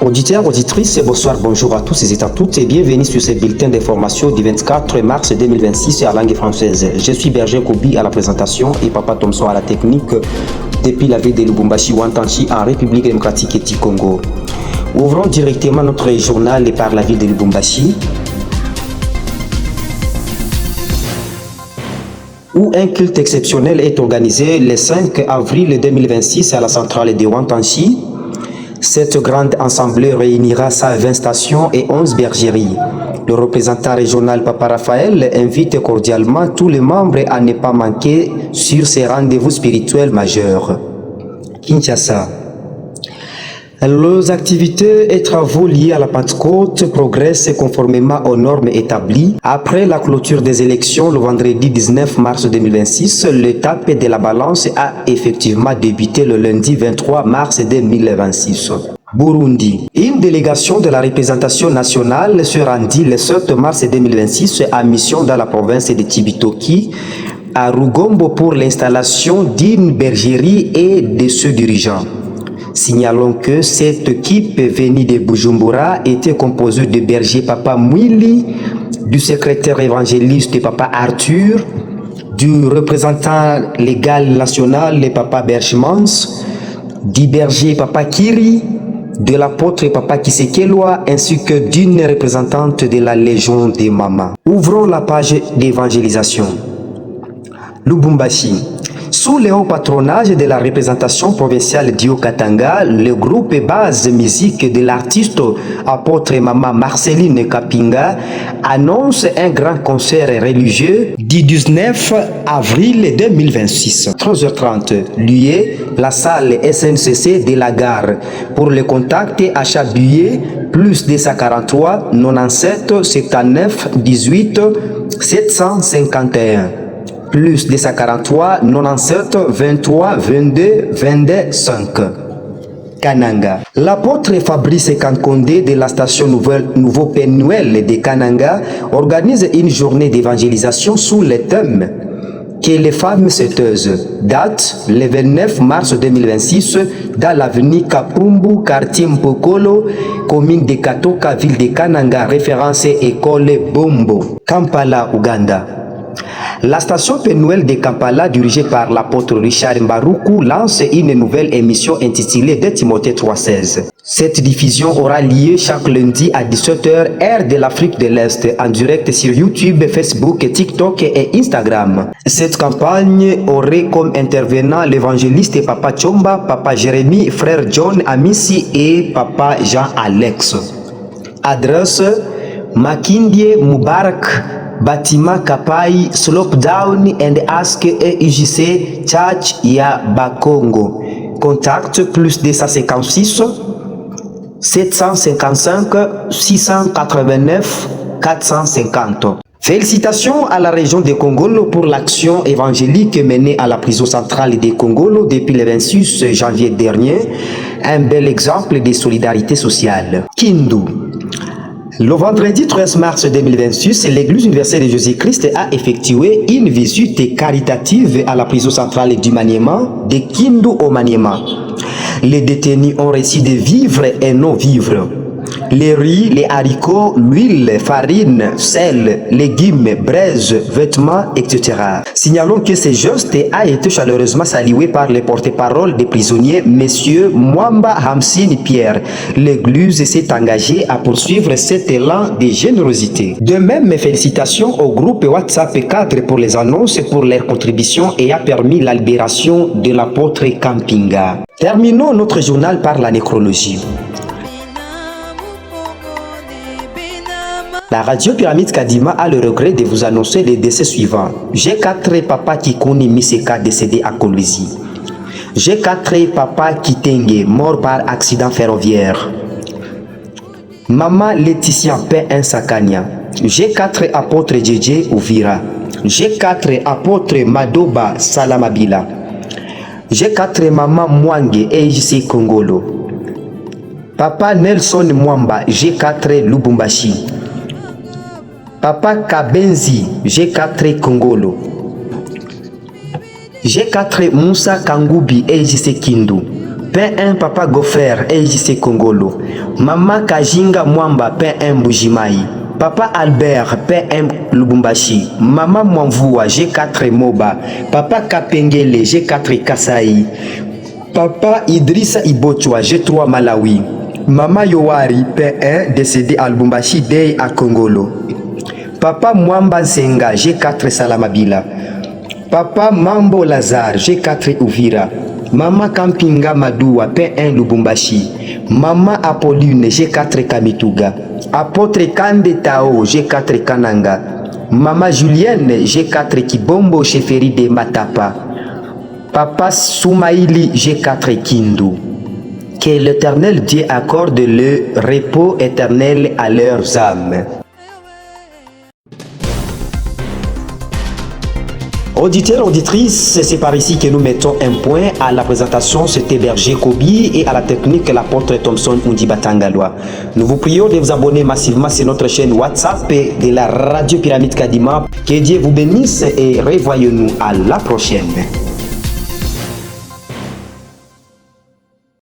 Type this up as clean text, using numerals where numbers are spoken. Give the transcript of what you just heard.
Auditeurs, auditrices, bonsoir, bonjour à tous et à toutes et bienvenue sur ce bulletin d'information du 24 mars 2026 à langue française. Je suis Berger Kobi à la présentation et Papa Thomson à la technique depuis la ville de Lubumbashi, Wantanchi en République démocratique du Congo. Ouvrons directement notre journal par la ville de Lubumbashi, où un culte exceptionnel est organisé le 5 avril 2026 à la centrale de Wantanchi. Cette grande assemblée réunira 120 stations et 11 bergeries. Le représentant régional Papa Raphaël invite cordialement tous les membres à ne pas manquer sur ces rendez-vous spirituels majeurs. Kinshasa. Les activités et travaux liés à la Pentecôte progressent conformément aux normes établies. Après la clôture des élections le vendredi 19 mars 2026, l'étape de la balance a effectivement débuté le lundi 23 mars 2026. Burundi. Une délégation de la représentation nationale se rendit le 7 mars 2026 à mission dans la province de Cibitoke, à Rugombo pour l'installation d'une bergerie et de ses dirigeants. Signalons que cette équipe venue de Bujumbura était composée de berger Papa Mwili, du secrétaire évangéliste Papa Arthur, du représentant légal national Papa Berchmans, du berger Papa Kiri, de l'apôtre Papa Kisekelwa ainsi que d'une représentante de la Légion des Mamas. Ouvrons la page d'évangélisation. Lubumbashi. Sous le haut patronage de la représentation provinciale d'Io Katanga, le groupe base musique de l'artiste apôtre Mama Marceline Kapinga annonce un grand concert religieux du 19 avril 2026. 13h30, lieu la salle SNCC de la gare. Pour le contact, achat billet, plus 243 97 79 18 751. Plus 243 97 23 22 22 5. Kananga. L'apôtre Fabrice Kankondé de la station Nouveau Pénuel de Kananga organise une journée d'évangélisation sous le thème que les femmes sauteuses. Date le 29 mars 2026 dans l'avenue Kapumbu, quartier Mpokolo, commune de Katoka, ville de Kananga, référence école Bombo. Kampala, Ouganda. La station Pénuel de Kampala, dirigée par l'apôtre Richard Mbaruku, lance une nouvelle émission intitulée de Timothée 3,16. Cette diffusion aura lieu chaque lundi à 17h, heure de l'Afrique de l'Est, en direct sur YouTube, Facebook, TikTok et Instagram. Cette campagne aurait comme intervenant l'évangéliste Papa Chomba, Papa Jérémy, Frère John Amissi et Papa Jean-Alex. Adresse Makindie Mubarak, Bâtiment Kapai, Slope Down and Ask EUJC Church ya Bakongo. Contact plus 256 755 689 450. Félicitations à la région de Kongolo pour l'action évangélique menée à la prison centrale de Kongolo depuis le 26 janvier dernier. Un bel exemple de solidarité sociale. Kindu. Le vendredi 13 mars 2026, l'Église universelle de Jésus-Christ a effectué une visite caritative à la prison centrale du Maniema, de Kindu au Maniema. Les détenus ont reçu des vivres et non-vivres. Les riz, les haricots, l'huile, farine, sel, légumes, braise, vêtements, etc. Signalons que ce geste a été chaleureusement salué par le porte-parole des prisonniers, M. Mwamba Hamsini Pierre. L'Église s'est engagée à poursuivre cet élan de générosité. De même, mes félicitations au groupe WhatsApp cadre pour les annonces pour leur contribution et a permis la libération de l'apôtre Kampinga. Terminons notre journal par la nécrologie. La radio Pyramide Kadima a le regret de vous annoncer les décès suivants. G4 Papa Kikuni Miseka décédé à Kolwezi. G4 Papa Kitenge mort par accident ferroviaire. Maman Laetitia P1 Sakania. G4 Apôtre JJ Ouvira. G4 Apôtre Madoba Salamabila. G4 Maman Mwange EJC Kongolo. Papa Nelson Mwamba G4 Lubumbashi. Papa Kabenzi, G4 Kongolo. G4 Moussa Kangubi, EJC Kindu. P1 Papa Gofer EJC Kongolo. Maman Kajinga Mwamba P1 Mbujimai. Papa Albert PM Lubumbashi. Maman Mwanvua G4 Moba. Papa Kapengele G4 Kasai. Papa Idrissa Ibochwa G3 Malawi. Maman Yowari P1 décédé à Lubumbashi Day à Kongolo. Papa Mwamba Senga G4 Salamabila. Papa Mambo Lazare G4 Uvira. Mama Kampinga Madoua P1 Lubumbashi. Mama Apolline G4 Kamituga. Apôtre Kande Tao G4 Kananga. Mama Julienne G4 Kibombo Cheferi de Matapa. Papa Soumaïli G4 Kindu. Que l'Éternel Dieu accorde le repos éternel à leurs âmes. Auditeurs, auditrices, c'est par ici que nous mettons un point à la présentation. C'était Berger Kobi et à la technique l'apôtre Thompson Undibatangalois. Nous vous prions de vous abonner massivement sur notre chaîne WhatsApp de la Radio Pyramide Kadima. Que Dieu vous bénisse et revoyons-nous à la prochaine.